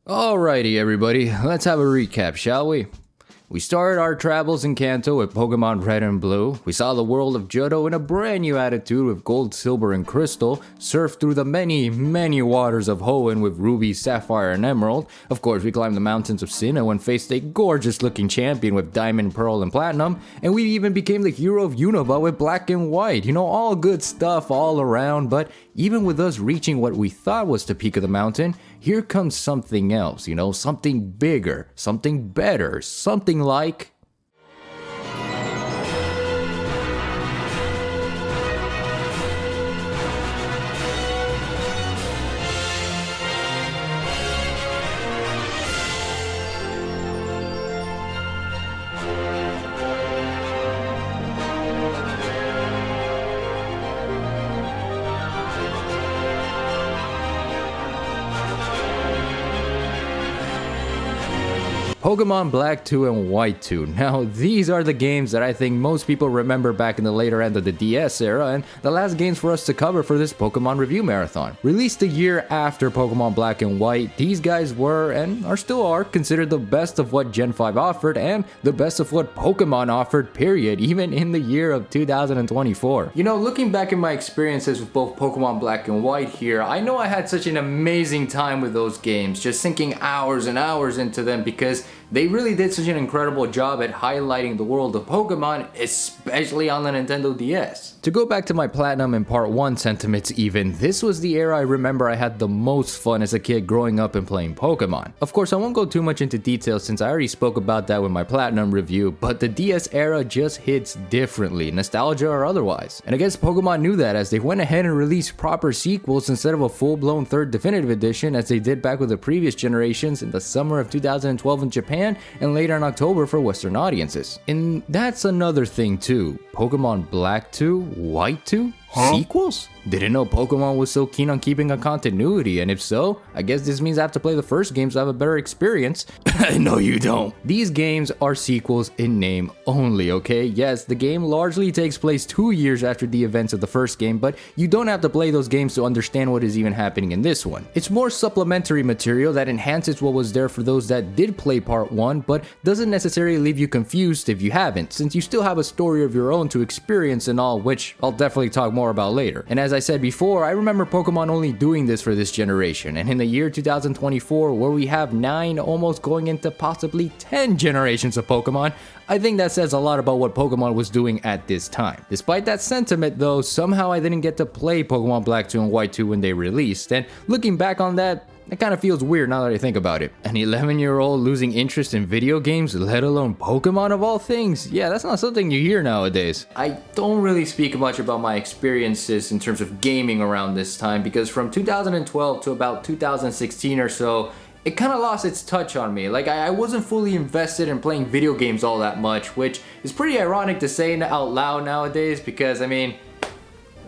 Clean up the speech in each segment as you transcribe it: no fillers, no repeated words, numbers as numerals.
Alrighty everybody, let's have a recap, shall we? We started our travels in Kanto with Pokemon Red and Blue, we saw the world of Johto in a brand new attitude with Gold, Silver, and Crystal, surfed through the many waters of Hoenn with Ruby, Sapphire, and Emerald, of course we climbed the mountains of Sinnoh and faced a gorgeous looking champion with Diamond, Pearl, and Platinum, and we even became the hero of Unova with Black and White, all good stuff all around, but even with us reaching what we thought was the peak of the mountain, here comes something else, something bigger, something better, something like... Pokemon Black 2 and White 2. Now, these are the games that I think most people remember back in the later end of the DS era, and the last games for us to cover for this Pokemon review marathon. Released a year after Pokemon Black and White, these guys were, and still are, considered the best of what Gen 5 offered, and the best of what Pokemon offered, period, even in the year of 2024. Looking back at my experiences with both Pokemon Black and White here, I know I had such an amazing time with those games, just sinking hours and hours into them because they really did such an incredible job at highlighting the world of Pokemon, especially on the Nintendo DS. To go back to my Platinum and Part 1 sentiments even, this was the era I remember I had the most fun as a kid growing up and playing Pokemon. Of course, I won't go too much into detail since I already spoke about that with my Platinum review, but the DS era just hits differently, nostalgia or otherwise. And I guess Pokemon knew that as they went ahead and released proper sequels instead of a full-blown third definitive edition as they did back with the previous generations in the summer of 2012 in Japan and later in October for Western audiences. And that's another thing too. Pokemon Black 2, White 2? Sequels? Didn't know Pokemon was so keen on keeping a continuity, and if so, I guess this means I have to play the first games to have a better experience. No you don't. These games are sequels in name only, okay? Yes, the game largely takes place 2 years after the events of the first game, but you don't have to play those games to understand what is even happening in this one. It's more supplementary material that enhances what was there for those that did play Part 1, but doesn't necessarily leave you confused if you haven't, since you still have a story of your own to experience and all, which I'll definitely talk more about later. And as I said before, I remember Pokemon only doing this for this generation, and in the year 2024, where we have 9 almost going into possibly 10 generations of Pokemon, I think that says a lot about what Pokemon was doing at this time. Despite that sentiment though, somehow I didn't get to play Pokemon Black 2 and White 2 when they released, and looking back on that, it kind of feels weird now that I think about it. An 11-year-old losing interest in video games, let alone Pokemon of all things? Yeah, that's not something you hear nowadays. I don't really speak much about my experiences in terms of gaming around this time because from 2012 to about 2016 or so, it kind of lost its touch on me. Like, I wasn't fully invested in playing video games all that much, which is pretty ironic to say out loud nowadays because, I mean,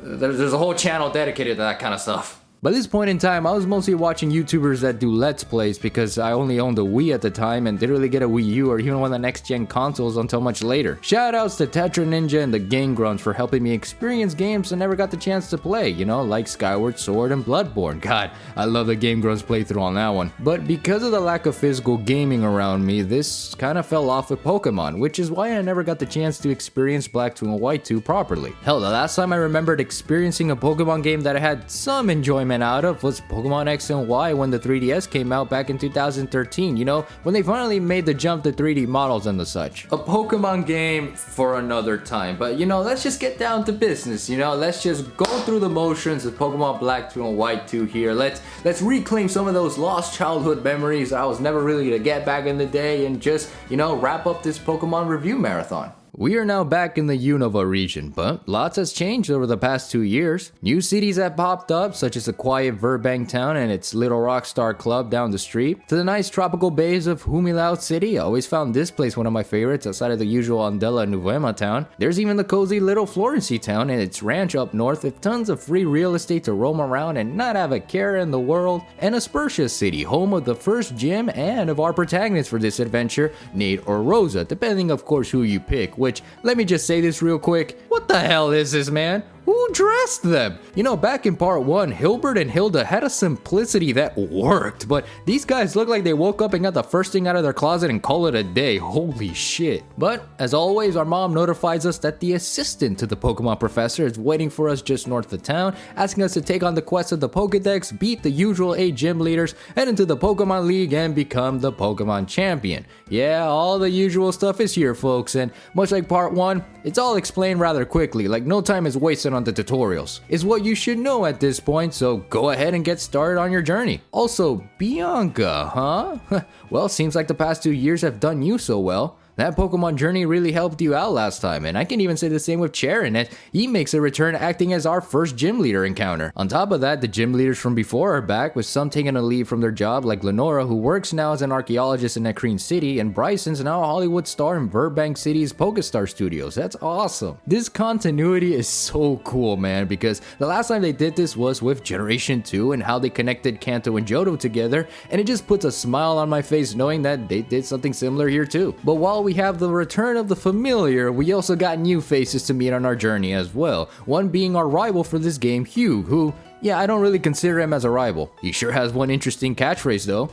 there's a whole channel dedicated to that kind of stuff. By this point in time, I was mostly watching YouTubers that do Let's Plays because I only owned a Wii at the time and didn't really get a Wii U or even one of the next gen consoles until much later. Shoutouts to Tetra Ninja and the Game Grunts for helping me experience games I never got the chance to play, like Skyward Sword and Bloodborne. God, I love the Game Grunts playthrough on that one. But because of the lack of physical gaming around me, this kind of fell off with Pokemon, which is why I never got the chance to experience Black 2 and White 2 properly. Hell, the last time I remembered experiencing a Pokemon game that I had some enjoyment out of was Pokemon X and Y when the 3DS came out back in 2013, when they finally made the jump to 3D models and the such. A Pokemon game for another time, but let's just get down to business, let's just go through the motions of Pokemon Black 2 and White 2 here. Let's reclaim some of those lost childhood memories I was never really gonna get back in the day and just, wrap up this Pokemon review marathon. We are now back in the Unova region, but lots has changed over the past 2 years. New cities have popped up, such as the quiet Virbank town and its Little Rockstar Club down the street, to the nice tropical bays of Humilao City. I always found this place one of my favorites outside of the usual Andella Nuvema town. There's even the cozy little Florency town and its ranch up north with tons of free real estate to roam around and not have a care in the world. And Aspertia City, home of the first gym and of our protagonist for this adventure, Nate or Rosa, depending of course who you pick. Which, let me just say this real quick, what the hell is this, man? Who who dressed them? You know, back in part 1, Hilbert and Hilda had a simplicity that worked, but these guys look like they woke up and got the first thing out of their closet and call it a day. Holy shit. But as always, our mom notifies us that the assistant to the Pokemon professor is waiting for us just north of town, asking us to take on the quest of the Pokedex, beat the usual 8 gym leaders, head into the Pokemon League, and become the Pokemon champion. Yeah, all the usual stuff is here, folks, and much like part 1, it's all explained rather quickly, like no time is wasted on the tutorials. Is what you should know at this point, so go ahead and get started on your journey. Also, Bianca, huh? Well, seems like the past 2 years have done you so well. That Pokemon journey really helped you out last time, and I can even say the same with Charon, and he makes a return acting as our first gym leader encounter. On top of that, the gym leaders from before are back, with some taking a leave from their job, like Lenora, who works now as an archaeologist in Nacrene City, and Bryson's now a Hollywood star in Virbank City's Pokestar Studios. That's awesome. This continuity is so cool, man, because the last time they did this was with Generation 2 and how they connected Kanto and Johto together, and it just puts a smile on my face knowing that they did something similar here too. But while we have the return of the familiar, we also got new faces to meet on our journey as well. One being our rival for this game, Hugh, who, yeah, I don't really consider him as a rival. He sure has one interesting catchphrase though.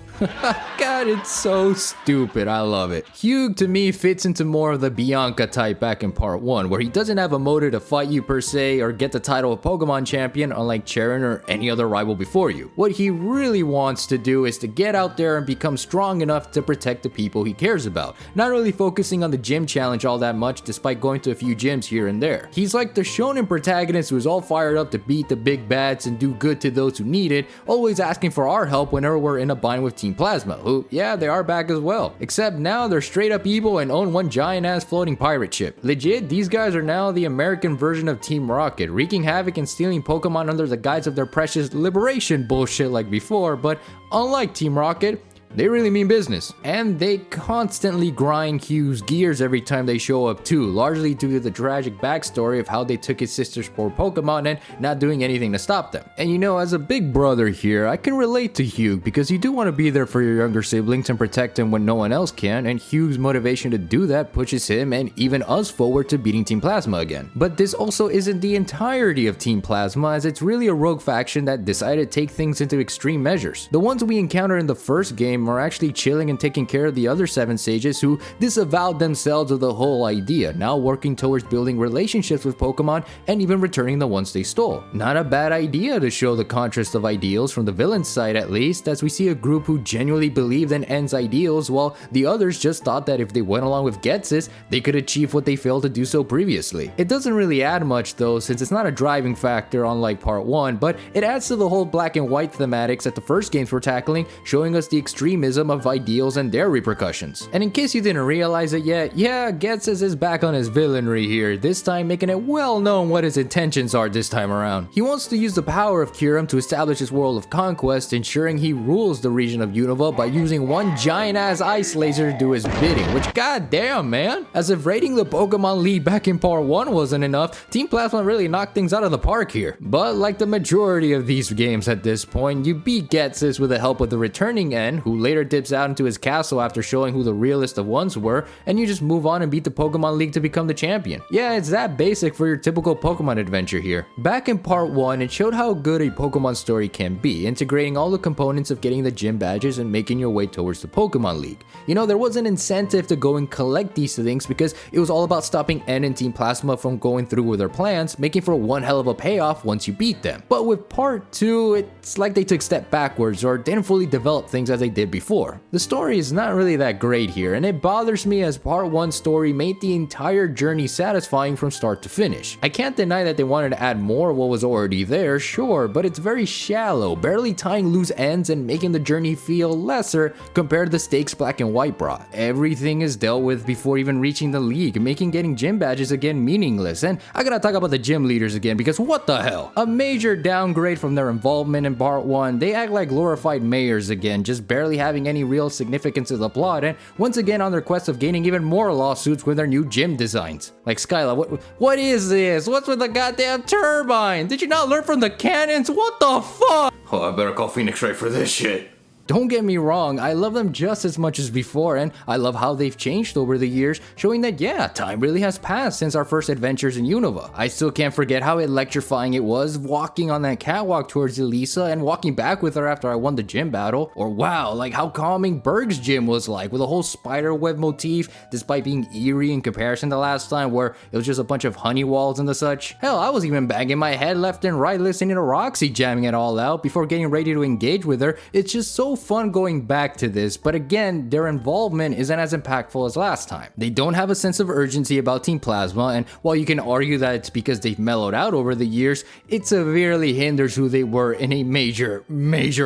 God, it's so stupid. I love it. Hugh to me fits into more of the Bianca type back in part 1, where he doesn't have a motive to fight you per se or get the title of Pokemon champion, unlike Charon or any other rival before you. What he really wants to do is to get out there and become strong enough to protect the people he cares about, not really focusing on the gym challenge all that much despite going to a few gyms here and there. He's like the shonen protagonist who is all fired up to beat the big bads and do good to those who need it, always asking for our help whenever we're in a bind with Team Plasma, who, yeah, they are back as well. Except now they're straight up evil and own one giant ass floating pirate ship. Legit, these guys are now the American version of Team Rocket, wreaking havoc and stealing Pokemon under the guise of their precious liberation bullshit like before, but unlike Team Rocket, they really mean business. And they constantly grind Hugh's gears every time they show up too, largely due to the tragic backstory of how they took his sister's poor Pokemon and not doing anything to stop them. And you know, as a big brother here, I can relate to Hugh because you do want to be there for your younger siblings and protect him when no one else can, and Hugh's motivation to do that pushes him and even us forward to beating Team Plasma again. But this also isn't the entirety of Team Plasma, as it's really a rogue faction that decided to take things into extreme measures. The ones we encountered in the first game are actually chilling and taking care of the other 7 sages who disavowed themselves of the whole idea, now working towards building relationships with Pokemon and even returning the ones they stole. Not a bad idea to show the contrast of ideals from the villain's side, at least, as we see a group who genuinely believed in N's ideals while the others just thought that if they went along with Ghetsis, they could achieve what they failed to do so previously. It doesn't really add much though, since it's not a driving factor unlike part 1, but it adds to the whole black and white thematics that the first games were tackling, showing us the extremism of ideals and their repercussions. And in case you didn't realize it yet, yeah, Ghetsis is back on his villainry here, this time making it well known what his intentions are this time around. He wants to use the power of Kyurem to establish his world of conquest, ensuring he rules the region of Unova by using one giant ass ice laser to do his bidding, which goddamn, man. As if raiding the Pokemon League back in part 1 wasn't enough, Team Plasma really knocked things out of the park here. But like the majority of these games at this point, you beat Ghetsis with the help of the returning N, who later dips out into his castle after showing who the realest of ones were, and you just move on and beat the Pokemon League to become the champion. Yeah, it's that basic for your typical Pokemon adventure here. Back in part 1, it showed how good a Pokemon story can be, integrating all the components of getting the gym badges and making your way towards the Pokemon League. You know, there was an incentive to go and collect these things because it was all about stopping N and Team Plasma from going through with their plans, making for one hell of a payoff once you beat them. But with part 2, it's like they took a step backwards or didn't fully develop things as they did before. The story is not really that great here, and it bothers me as part 1's story made the entire journey satisfying from start to finish. I can't deny that they wanted to add more of what was already there, sure, but it's very shallow, barely tying loose ends and making the journey feel lesser compared to the stakes Black and White brought. Everything is dealt with before even reaching the league, making getting gym badges again meaningless, and I gotta talk about the gym leaders again because what the hell? A major downgrade from their involvement in part 1, they act like glorified mayors again, just barely having any real significance to the plot, and once again on their quest of gaining even more lawsuits with their new gym designs. Like Skyla, what is this? What's with the goddamn turbine? Did you not learn from the cannons? What the fuck? Oh, I better call Phoenix Wright for this shit. Don't get me wrong, I love them just as much as before, and I love how they've changed over the years, showing that yeah, time really has passed since our first adventures in Unova. I still can't forget how electrifying it was walking on that catwalk towards Elisa and walking back with her after I won the gym battle, or wow, like how calming Berg's gym was like with a whole spider web motif despite being eerie in comparison to last time where it was just a bunch of honey walls and the such. Hell, I was even banging my head left and right listening to Roxy jamming it all out before getting ready to engage with her. It's just so fun going back to this, but again, their involvement isn't as impactful as last time. They don't have a sense of urgency about Team Plasma, and while you can argue that it's because they've mellowed out over the years, it severely hinders who they were in a major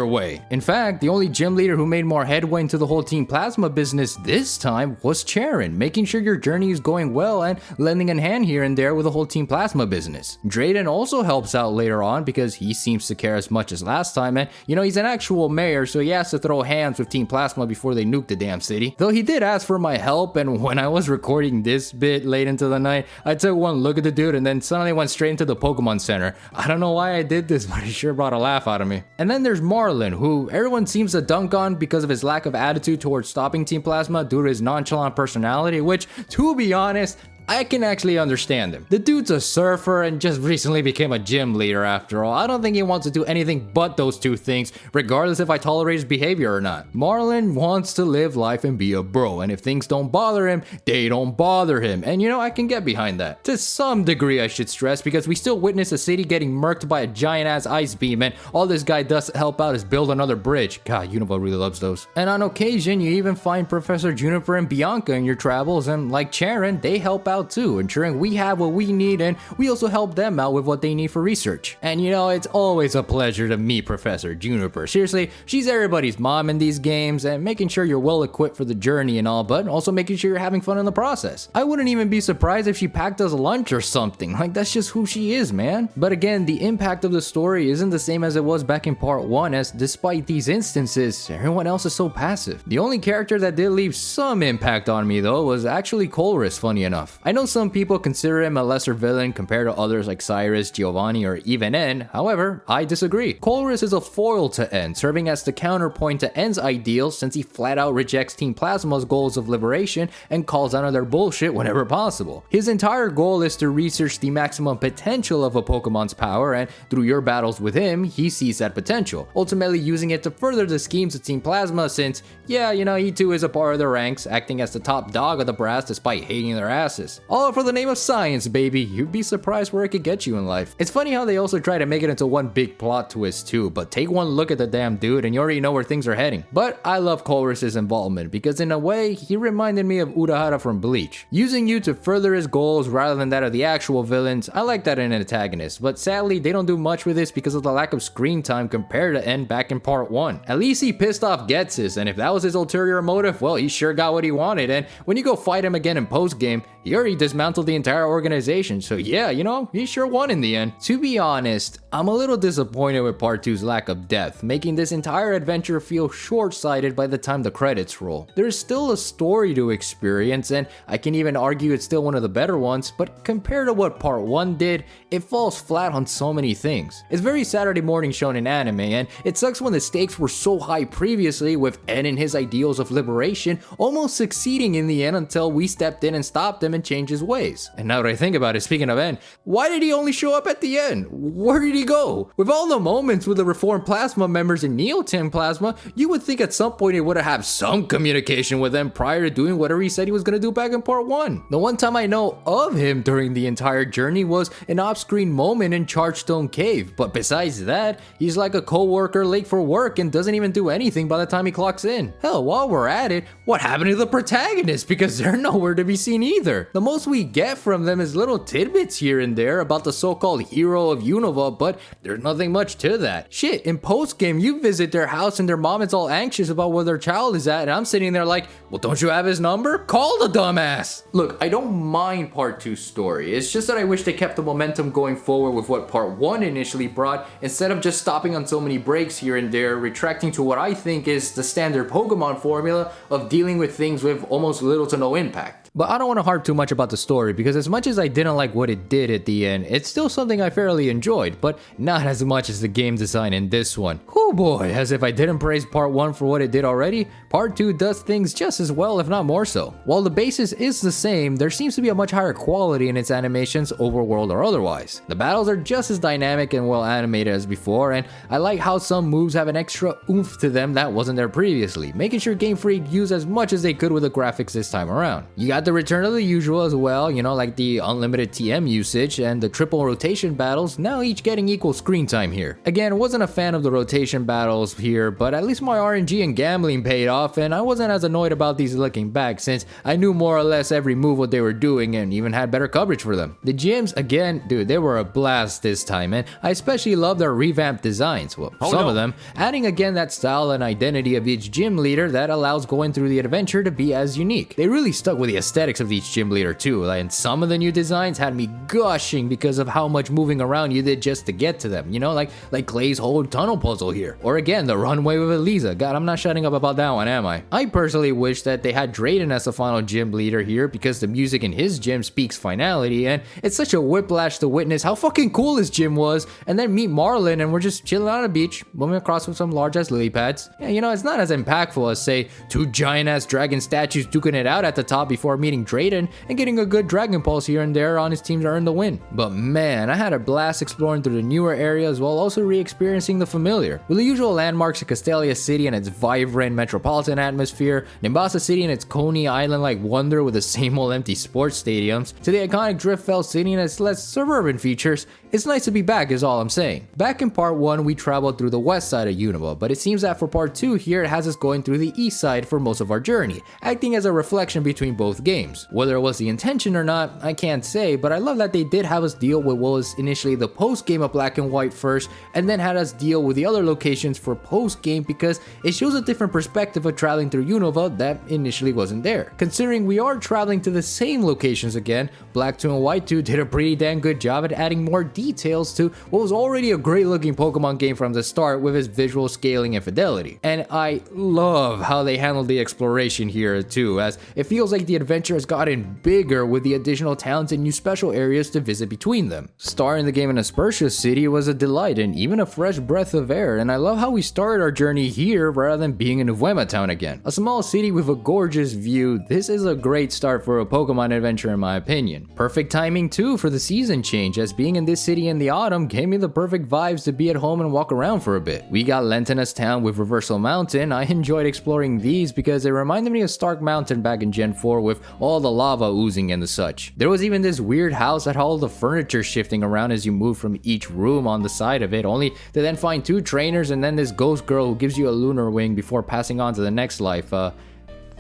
way. In fact, the only gym leader who made more headway into the whole Team Plasma business this time was Charon, making sure your journey is going well and lending a hand here and there with the whole Team Plasma business. Drayden also helps out later on because he seems to care as much as last time, and you know, he's an actual mayor, so he has to throw hands with Team Plasma before they nuke the damn city. Though he did ask for my help, and when I was recording this bit late into the night, I took one look at the dude and then suddenly went straight into the Pokemon Center. I don't know why I did this, but it sure brought a laugh out of me. And then there's Marlin, who everyone seems to dunk on because of his lack of attitude towards stopping Team Plasma due to his nonchalant personality, which, to be honest, I can actually understand him. The dude's a surfer and just recently became a gym leader after all. I don't think he wants to do anything but those two things, regardless if I tolerate his behavior or not. Marlin wants to live life and be a bro, and if things don't bother him, they don't bother him. And you know, I can get behind that. To some degree, I should stress, because we still witness a city getting murked by a giant-ass ice beam, and all this guy does to help out is build another bridge. God, Unova really loves those. And on occasion, you even find Professor Juniper and Bianca in your travels, and like Charon, they help out too, ensuring we have what we need, and we also help them out with what they need for research. And you know, it's always a pleasure to meet Professor Juniper. Seriously, she's everybody's mom in these games, and making sure you're well equipped for the journey and all, but also making sure you're having fun in the process. I wouldn't even be surprised if she packed us lunch or something. Like, that's just who she is, man. But again, the impact of the story isn't the same as it was back in part 1, as despite these instances, everyone else is so passive. The only character that did leave some impact on me though was actually Colress, funny enough. I know some people consider him a lesser villain compared to others like Cyrus, Giovanni, or even N. However, I disagree. Colress is a foil to N, serving as the counterpoint to N's ideals since he flat out rejects Team Plasma's goals of liberation and calls out on their bullshit whenever possible. His entire goal is to research the maximum potential of a Pokemon's power, and through your battles with him, he sees that potential, ultimately using it to further the schemes of Team Plasma since, yeah, you know, he too is a part of the ranks, acting as the top dog of the brass despite hating their asses. All for the name of science, baby. You'd be surprised where it could get you in life. It's funny how they also try to make it into one big plot twist too, but take one look at the damn dude and you already know where things are heading. But I love Colress's involvement because in a way, he reminded me of Urahara from Bleach. Using you to further his goals rather than that of the actual villains, I like that in an antagonist, but sadly they don't do much with this because of the lack of screen time compared to N back in part 1. At least he pissed off Getsus, and if that was his ulterior motive, well, he sure got what he wanted, and when you go fight him again in post-game, he already dismantled the entire organization, so yeah, you know, he sure won in the end. To be honest, I'm a little disappointed with part 2's lack of depth, making this entire adventure feel short-sighted by the time the credits roll. There's still a story to experience, and I can even argue it's still one of the better ones, but compared to what part 1 did, it falls flat on so many things. It's very Saturday morning shonen anime, and it sucks when the stakes were so high previously with N and his ideals of liberation almost succeeding in the end until we stepped in and stopped him and changed his ways. And now that I think about it, speaking of N, why did he only show up at the end? Where did he go? With all the moments with the Reformed Plasma members in Neo-Team Plasma, you would think at some point he would have some communication with them prior to doing whatever he said he was going to do back in part 1. The one time I know of him during the entire journey was an off-screen moment in Chargestone Cave, but besides that, he's like a co-worker late for work and doesn't even do anything by the time he clocks in. Hell, while we're at it, what happened to the protagonists? Because they're nowhere to be seen either. The most we get from them is little tidbits here and there about the so-called hero of Unova, but there's nothing much to that. Shit, in post-game, you visit their house and their mom is all anxious about where their child is at, and I'm sitting there like, well, don't you have his number? Call the dumbass! Look, I don't mind part 2's story, it's just that I wish they kept the momentum going forward with what part 1 initially brought, instead of just stopping on so many breaks here and there, retracting to what I think is the standard Pokemon formula of dealing with things with almost little to no impact. But I don't want to harp too much about the story, because as much as I didn't like what it did at the end, it's still something I fairly enjoyed, but not as much as the game design in this one. Whoo boy, as if I didn't praise part 1 for what it did already, part 2 does things just as well, if not more so. While the basis is the same, there seems to be a much higher quality in its animations, overworld or otherwise. The battles are just as dynamic and well animated as before, and I like how some moves have an extra oomph to them that wasn't there previously, making sure Game Freak used as much as they could with the graphics this time around. You got the return of the usual as well, you know, like the unlimited TM usage and the triple rotation battles, now each getting equal screen time here. Again, wasn't a fan of the rotation battles here, but at least my RNG and gambling paid off, and I wasn't as annoyed about these looking back, since I knew more or less every move what they were doing and even had better coverage for them. The gyms, again, dude, they were a blast this time, and I especially love their revamped designs, well, some of them, adding again that style and identity of each gym leader that allows going through the adventure to be as unique. They really stuck with the aesthetics of each gym leader too, and some of the new designs had me gushing because of how much moving around you did just to get to them, you know, like Clay's whole tunnel puzzle here, or again the runway with Eliza. God, I'm not shutting up about that one, am I? I personally wish that they had Drayden as the final gym leader here, because the music in his gym speaks finality, and it's such a whiplash to witness how fucking cool his gym was, and then meet Marlin and we're just chilling on a beach, moving across with some large ass lily pads. Yeah, you know, it's not as impactful as say 2 giant ass dragon statues duking it out at the top before meeting Drayden and getting a good Dragon Pulse here and there on his team to earn the win. But man, I had a blast exploring through the newer areas while also re-experiencing the familiar. With the usual landmarks of Castelia City and its vibrant metropolitan atmosphere, Nimbasa City and its Coney Island-like wonder with the same old empty sports stadiums, to the iconic Driftfell City and its less suburban features, it's nice to be back is all I'm saying. Back in part 1, we traveled through the west side of Unova, but it seems that for part 2 here, it has us going through the east side for most of our journey, acting as a reflection between both games. Whether it was the intention or not, I can't say, but I love that they did have us deal with what was initially the post-game of Black and White first, and then had us deal with the other locations for post-game, because it shows a different perspective of traveling through Unova that initially wasn't there. Considering we are traveling to the same locations again, Black 2 and White 2 did a pretty damn good job at adding more details to what was already a great looking Pokemon game from the start with its visual scaling and fidelity. And I love how they handled the exploration here too, as it feels like the adventure has gotten bigger with the additional towns and new special areas to visit between them. Starting the game in Aspertia City was a delight and even a fresh breath of air, and I love how we started our journey here rather than being in Nuvema town again. A small city with a gorgeous view, this is a great start for a Pokemon adventure in my opinion. Perfect timing too for the season change, as being in this city in the autumn gave me the perfect vibes to be at home and walk around for a bit. We got Lentinus Town with Reversal Mountain. I enjoyed exploring these because they reminded me of Stark Mountain back in Gen 4 with all the lava oozing and the such. There was even this weird house that had all the furniture shifting around as you move from each room on the side of it, only to then find 2 trainers and then this ghost girl who gives you a lunar wing before passing on to the next life.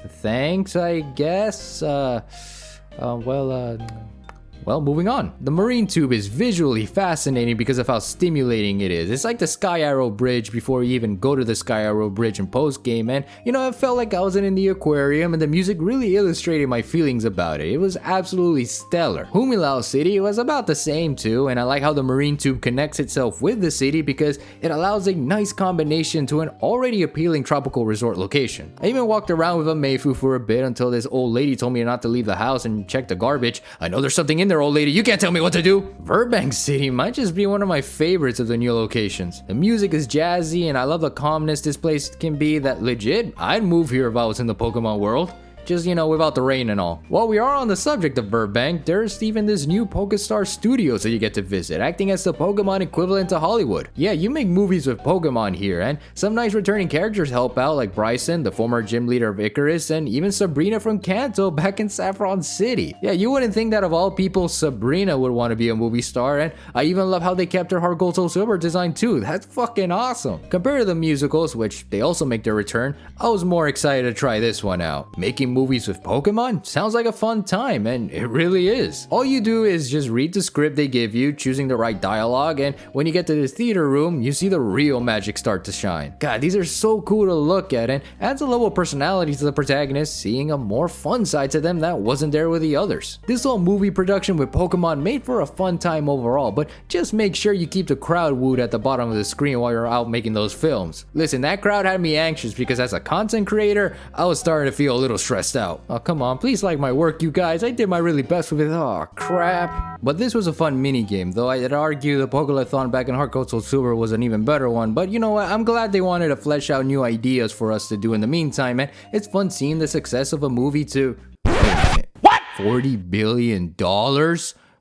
Thanks, I guess. Well, moving on. The Marine Tube is visually fascinating because of how stimulating it is. It's like the Sky Arrow Bridge before you even go to the Sky Arrow Bridge in post-game, and you know, it felt like I was in the aquarium, and the music really illustrated my feelings about it. It was absolutely stellar. Humilao City was about the same too, and I like how the Marine Tube connects itself with the city because it allows a nice combination to an already appealing tropical resort location. I even walked around with a Mayfu for a bit until this old lady told me not to leave the house and check the garbage. I know there's something in there, old lady, you can't tell me what to do. Virbank City might just be one of my favorites of the new locations. The music is jazzy and I love the calmness this place can be that legit, I'd move here if I was in the Pokemon world. Just, you know, without the rain and all. While we are on the subject of Virbank, there's even this new Pokestar Studios that you get to visit, acting as the Pokemon equivalent to Hollywood. Yeah, you make movies with Pokemon here, and some nice returning characters help out, like Bryson, the former gym leader of Icarus, and even Sabrina from Kanto back in Saffron City. Yeah, you wouldn't think that of all people, Sabrina would want to be a movie star, and I even love how they kept her Heart Gold Soul Silver design too. That's fucking awesome. Compared to the musicals, which they also make their return, I was more excited to try this one out. Making movies with Pokemon sounds like a fun time, and it really is. All you do is just read the script they give you, choosing the right dialogue, and when you get to the theater room, you see the real magic start to shine. God, these are so cool to look at, and adds a level of personality to the protagonist, seeing a more fun side to them that wasn't there with the others. This whole movie production with Pokemon made for a fun time overall, but just make sure you keep the crowd wooed at the bottom of the screen while you're out making those films. Listen, that crowd had me anxious because as a content creator, I was starting to feel a little stressed stressed out. Oh, come on, please like my work, you guys. I did my really best with it. Oh, crap. But this was a fun mini-game, though I'd argue the Pokelathon back in Heart Gold Soul Silver was an even better one. But you know what, I'm glad they wanted to flesh out new ideas for us to do in the meantime, and it's fun seeing the success of a movie too. Wait a minute. What? $40 billion?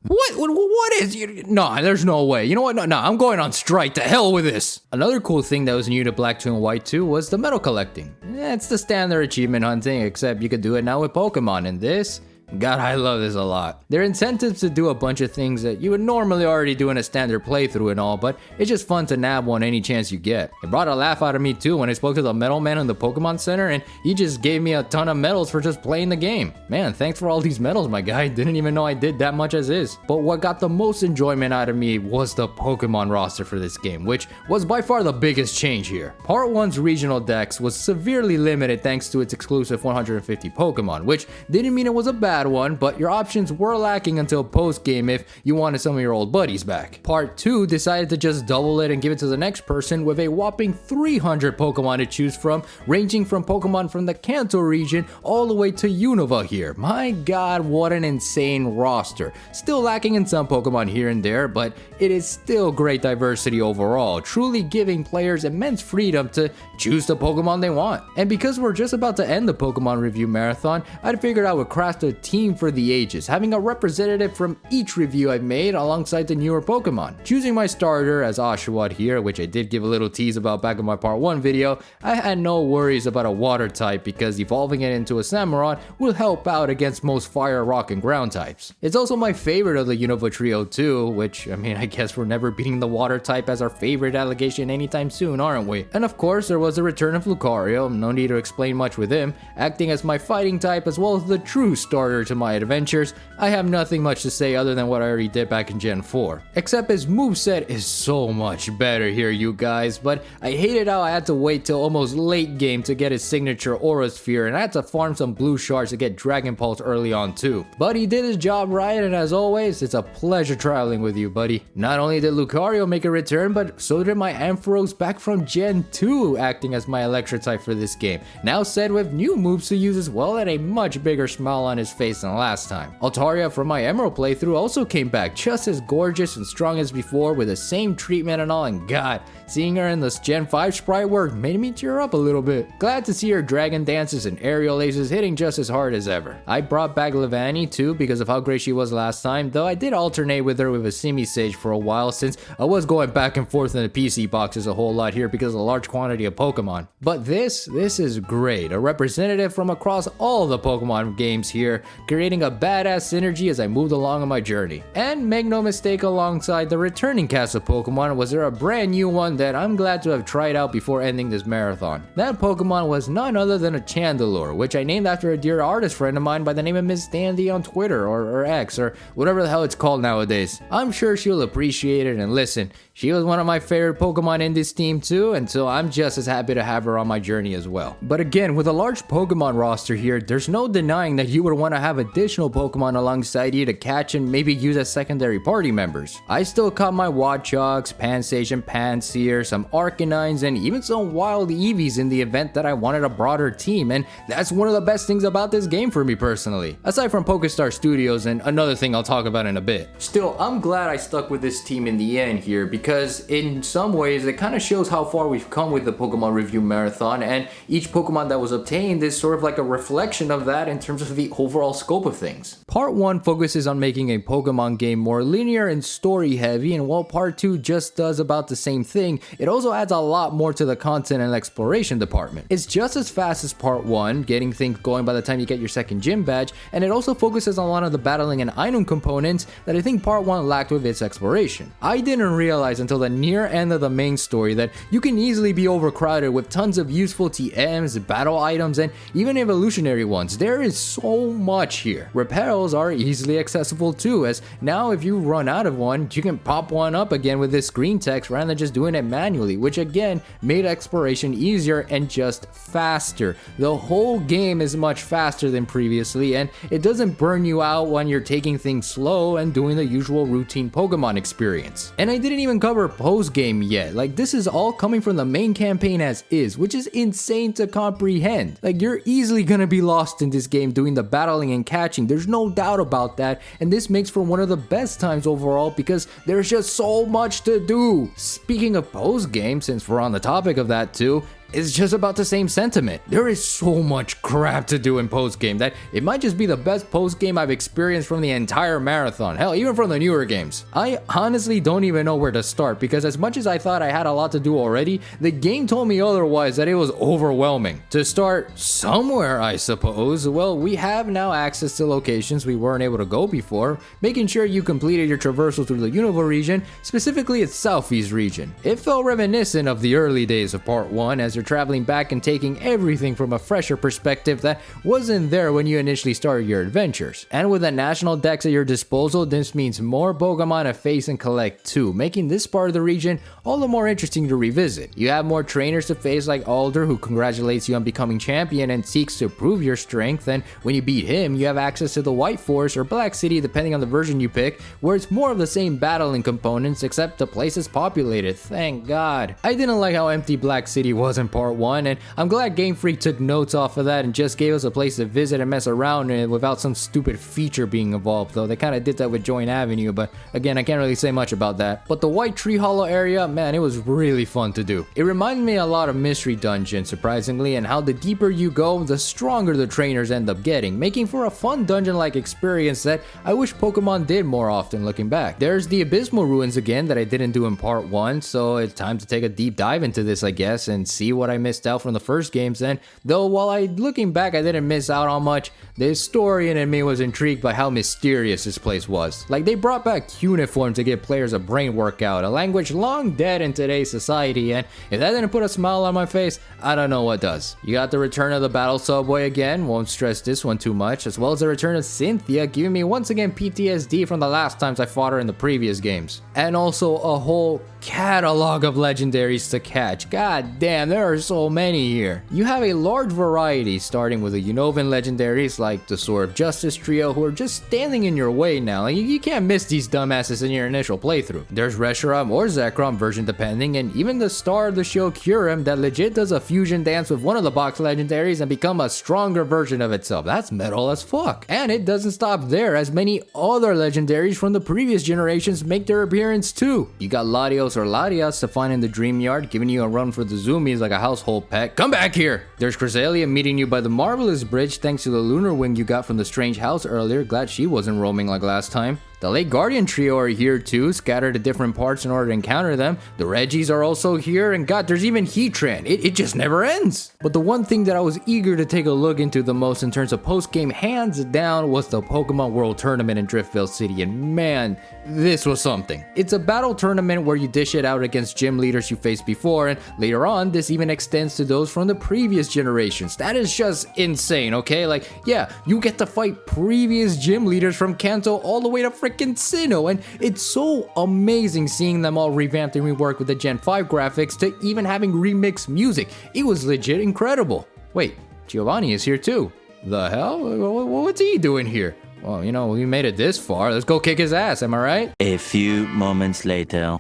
What is you? Nah, there's no way. You know what? No, I'm going on strike. To hell with this. Another cool thing that was new to Black 2 and White 2 was the medal collecting. It's the standard achievement hunting, except you could do it now with Pokemon, and this... God, I love this a lot. There are incentives to do a bunch of things that you would normally already do in a standard playthrough and all, but it's just fun to nab one any chance you get. It brought a laugh out of me too when I spoke to the medal man in the Pokemon Center, and he just gave me a ton of medals for just playing the game. Man, thanks for all these medals, my guy. Didn't even know I did that much as is. But what got the most enjoyment out of me was the Pokemon roster for this game, which was by far the biggest change here. Part 1's regional dex was severely limited thanks to its exclusive 150 Pokemon, which didn't mean it was a bad one, but your options were lacking until post-game if you wanted some of your old buddies back. Part 2 decided to just double it and give it to the next person with a whopping 300 Pokemon to choose from, ranging from Pokemon from the Kanto region all the way to Unova here. My god, what an insane roster. Still lacking in some Pokemon here and there, but it is still great diversity overall, truly giving players immense freedom to choose the Pokemon they want. And because we're just about to end the Pokemon review marathon, I figured I would craft a team for the ages, having a representative from each review I've made alongside the newer Pokemon. Choosing my starter as Oshawott here, which I did give a little tease about back in my part 1 video, I had no worries about a water type because evolving it into a Samurott will help out against most fire, rock, and ground types. It's also my favorite of the Unova trio too, which, I mean, I guess we're never beating the water type as our favorite allegation anytime soon, aren't we? And of course, there was the return of Lucario, no need to explain much with him, acting as my fighting type as well as the true starter to my adventures. I have nothing much to say other than what I already did back in Gen 4. Except his moveset is so much better here, you guys, but I hated how I had to wait till almost late game to get his signature Aura Sphere, and I had to farm some blue shards to get Dragon Pulse early on too. But he did his job right, and as always, it's a pleasure traveling with you, buddy. Not only did Lucario make a return, but so did my Ampharos back from Gen 2, acting as my Electric type for this game. Now set with new moves to use as well, and a much bigger smile on his face than last time. Altaria from my Emerald playthrough also came back just as gorgeous and strong as before with the same treatment and all, and god, seeing her in this Gen 5 sprite work made me tear up a little bit. Glad to see her dragon dances and aerial aces hitting just as hard as ever. I brought back Levani too because of how great she was last time, though I did alternate with her with a Simisage for a while since I was going back and forth in the PC boxes a whole lot here because of the large quantity of Pokemon. But this is great, a representative from across all the Pokemon games here, creating a badass synergy as I moved along on my journey. And make no mistake, alongside the returning cast of Pokemon was there a brand new one that I'm glad to have tried out before ending this marathon. That Pokemon was none other than a Chandelure, which I named after a dear artist friend of mine by the name of Miss Dandy on Twitter or X or whatever the hell it's called nowadays. I'm sure she'll appreciate it, and listen, she was one of my favorite Pokemon in this team too, and so I'm just as happy to have her on my journey as well. But again, with a large Pokemon roster here, there's no denying that you would want to have additional Pokemon alongside you to catch and maybe use as secondary party members. I still caught my Watchogs, Pansage and Panseer, some Arcanines, and even some Wild Eevees in the event that I wanted a broader team, and that's one of the best things about this game for me personally. Aside from Pokestar Studios and another thing I'll talk about in a bit. Still, I'm glad I stuck with this team in the end here because in some ways it kind of shows how far we've come with the Pokemon Review Marathon, and each Pokemon that was obtained is sort of like a reflection of that in terms of the overall scope of things. Part 1 focuses on making a Pokemon game more linear and story heavy, and while Part 2 just does about the same thing, it also adds a lot more to the content and exploration department. It's just as fast as Part 1, getting things going by the time you get your second gym badge, and it also focuses on a lot of the battling and item components that I think Part 1 lacked with its exploration. I didn't realize until the near end of the main story that you can easily be overcrowded with tons of useful TMs, battle items, and even evolutionary ones. There is so much much here. Repels are easily accessible too, as now if you run out of one, you can pop one up again with this screen text rather than just doing it manually, which again made exploration easier and just faster. The whole game is much faster than previously, and it doesn't burn you out when you're taking things slow and doing the usual routine Pokemon experience. And I didn't even cover post-game yet. Like, this is all coming from the main campaign as is, which is insane to comprehend. Like, you're easily gonna be lost in this game doing the battling and catching, there's no doubt about that, and this makes for one of the best times overall because there's just so much to do. Speaking of post-game, since we're on the topic of that too, it's just about the same sentiment. There is so much crap to do in post-game that it might just be the best post-game I've experienced from the entire marathon. Hell, even from the newer games. I honestly don't even know where to start because as much as I thought I had a lot to do already, the game told me otherwise, that it was overwhelming. To start somewhere, I suppose, well, we have now access to locations we weren't able to go before, making sure you completed your traversal through the Unova region, specifically its southeast region. It felt reminiscent of the early days of Part 1 as you're traveling back and taking everything from a fresher perspective that wasn't there when you initially started your adventures. And with a national dex at your disposal, this means more Pokemon to face and collect too, making this part of the region all the more interesting to revisit. You have more trainers to face like Alder, who congratulates you on becoming champion and seeks to prove your strength, and when you beat him, you have access to the White Forest or Black City depending on the version you pick, where it's more of the same battling components except the place is populated, thank god. I didn't like how empty Black City was in Part 1, and I'm glad Game Freak took notes off of that and just gave us a place to visit and mess around in without some stupid feature being involved, though they kind of did that with Joint Avenue, but again, I can't really say much about that. But the White Treehollow area, man, it was really fun to do. It reminded me a lot of Mystery Dungeon, surprisingly, and how the deeper you go, the stronger the trainers end up getting, making for a fun dungeon-like experience that I wish Pokemon did more often looking back. There's the Abysmal Ruins again that I didn't do in Part 1, so it's time to take a deep dive into this, I guess, and see what I missed out from the first games. And though while looking back I didn't miss out on much, the historian in me was intrigued by how mysterious this place was. Like, they brought back cuneiform to give players a brain workout, a language long dead in today's society, and if that didn't put a smile on my face, I don't know what does. You got the return of the battle subway again, won't stress this one too much, as well as the return of Cynthia, giving me once again PTSD from the last times I fought her in the previous games. And also a whole catalog of legendaries to catch. God damn, there are so many here. You have a large variety, starting with the Unovan legendaries like the Sword of Justice trio, who are just standing in your way now. Like, you can't miss these dumbasses in your initial playthrough. There's Reshiram or Zekrom version depending, and even the star of the show Kyurem that legit does a fusion dance with one of the box legendaries and become a stronger version of itself. That's metal as fuck. And it doesn't stop there, as many other legendaries from the previous generations make their appearance too. You got Latios or Latias to find in the Dream Yard, giving you a run for the zoomies like a household pet. Come back here! There's Cresselia meeting you by the Marvelous Bridge thanks to the Lunar Wing you got from the Strange House earlier. Glad she wasn't roaming like last time. The Lake Guardian trio are here too, scattered to different parts in order to encounter them. The Reggies are also here, and god, there's even Heatran. It just never ends. But the one thing that I was eager to take a look into the most in terms of post-game, hands down, was the Pokemon World Tournament in Driftvale City, and man, this was something. It's a battle tournament where you dish it out against gym leaders you faced before, and later on, this even extends to those from the previous generations. That is just insane, okay? Like, yeah, you get to fight previous gym leaders from Kanto all the way to freaking Sinnoh, and it's so amazing seeing them all revamped and reworked with the Gen 5 graphics to even having remixed music. It was legit incredible. Wait, Giovanni is here too. The hell? What's he doing here? Well, you know, we made it this far. Let's go kick his ass, am I right? A few moments later.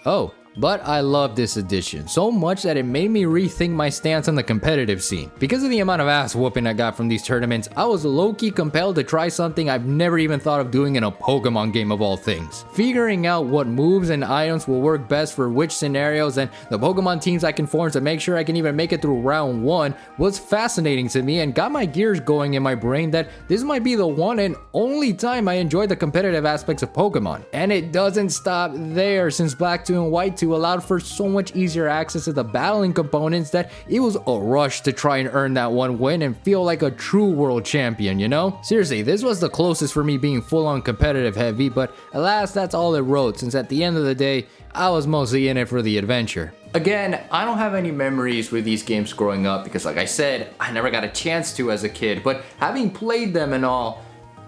Oh. But I love this edition, so much that it made me rethink my stance on the competitive scene. Because of the amount of ass whooping I got from these tournaments, I was low-key compelled to try something I've never even thought of doing in a Pokemon game of all things. Figuring out what moves and items will work best for which scenarios and the Pokemon teams I can form to make sure I can even make it through round 1 was fascinating to me and got my gears going in my brain that this might be the one and only time I enjoy the competitive aspects of Pokemon. And it doesn't stop there, since Black 2 and White 2 allowed for so much easier access to the battling components that it was a rush to try and earn that one win and feel like a true world champion, you know? Seriously, this was the closest for me being full-on competitive heavy, but alas, that's all it wrote, since at the end of the day, I was mostly in it for the adventure. Again, I don't have any memories with these games growing up because like I said, I never got a chance to as a kid, but having played them and all,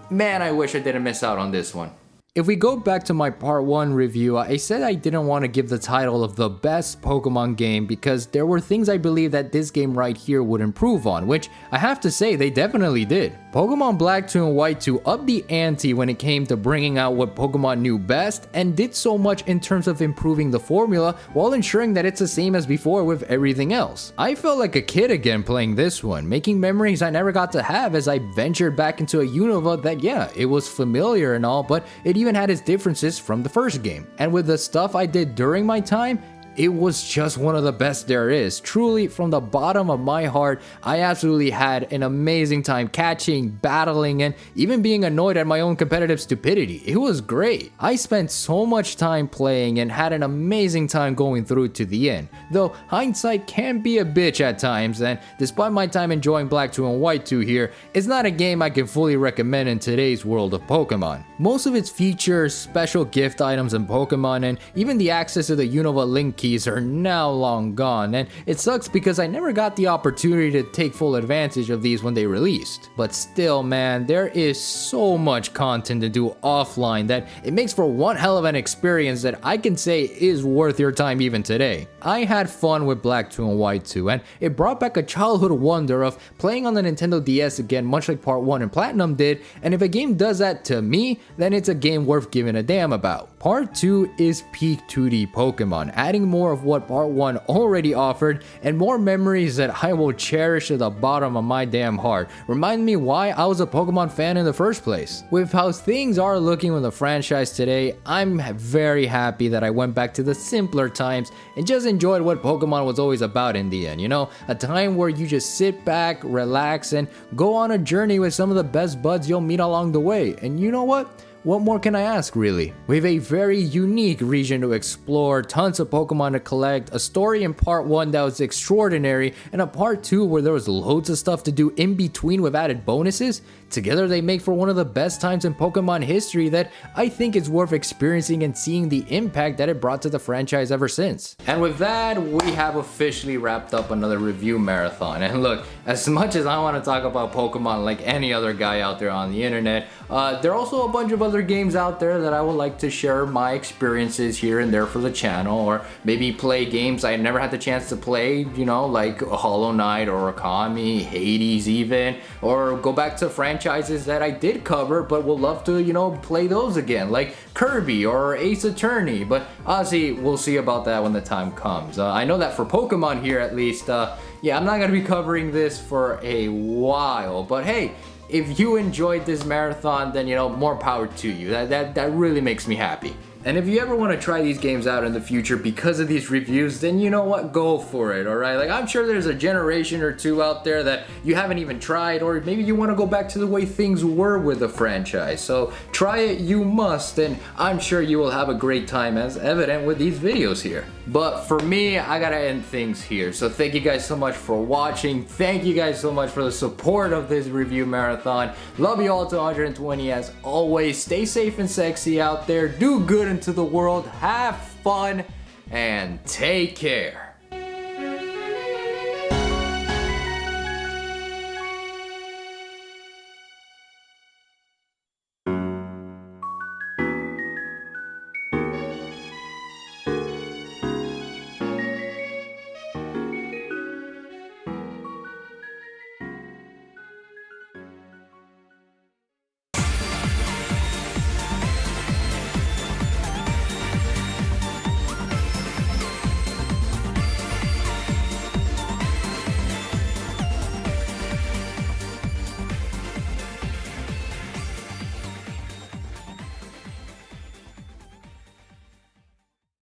man, I wish I didn't miss out on this one. If we go back to my part 1 review, I said I didn't want to give the title of the best Pokemon game because there were things I believe that this game right here would improve on, which I have to say they definitely did. Pokemon Black 2 and White 2 upped the ante when it came to bringing out what Pokemon knew best and did so much in terms of improving the formula while ensuring that it's the same as before with everything else. I felt like a kid again playing this one, making memories I never got to have as I ventured back into a Unova that yeah, it was familiar and all, but it even had its differences from the first game. And with the stuff I did during my time, it was just one of the best there is. Truly, from the bottom of my heart, I absolutely had an amazing time catching, battling, and even being annoyed at my own competitive stupidity. It was great. I spent so much time playing and had an amazing time going through to the end. Though hindsight can be a bitch at times, and despite my time enjoying Black 2 and White 2 here, it's not a game I can fully recommend in today's world of Pokemon. Most of its features, special gift items and Pokemon, and even the access to the Unova link key are now long gone, and it sucks because I never got the opportunity to take full advantage of these when they released. But still, man, there is so much content to do offline that it makes for one hell of an experience that I can say is worth your time even today. I had fun with Black 2 and White 2, and it brought back a childhood wonder of playing on the Nintendo DS again, much like Part 1 and Platinum did, and if a game does that to me, then it's a game worth giving a damn about. Part 2 is peak 2D Pokemon, adding more of what Part 1 already offered and more memories that I will cherish to the bottom of my damn heart. Remind me why I was a Pokemon fan in the first place. With how things are looking with the franchise today, I'm very happy that I went back to the simpler times and just enjoyed what Pokemon was always about in the end, you know? A time where you just sit back, relax, and go on a journey with some of the best buds you'll meet along the way. And you know what? What more can I ask, really? We have a very unique region to explore, tons of Pokemon to collect, a story in Part 1 that was extraordinary, and a Part 2 where there was loads of stuff to do in between with added bonuses. Together they make for one of the best times in Pokemon history that I think is worth experiencing and seeing the impact that it brought to the franchise ever since. And with that, we have officially wrapped up another review marathon. And look, as much as I want to talk about Pokemon like any other guy out there on the internet, there are also a bunch of other games out there that I would like to share my experiences here and there for the channel, or maybe play games I never had the chance to play, you know, like Hollow Knight or Okami, Hades even, or go back to franchises that I did cover but would love to, you know, play those again, like Kirby or Ace Attorney. But honestly, we'll see about that when the time comes. I know that for Pokemon here at least, yeah, I'm not gonna be covering this for a while, but hey, if you enjoyed this marathon, then, you know, more power to you. That really makes me happy. And if you ever want to try these games out in the future because of these reviews, then you know what, go for it, alright? Like, I'm sure there's a generation or two out there that you haven't even tried, or maybe you want to go back to the way things were with the franchise. So try it, you must, and I'm sure you will have a great time, as evident with these videos here. But for me, I gotta end things here. So thank you guys so much for watching. Thank you guys so much for the support of this review marathon. Love you all to 120 as always. Stay safe and sexy out there. Do good into the world. Have fun and take care.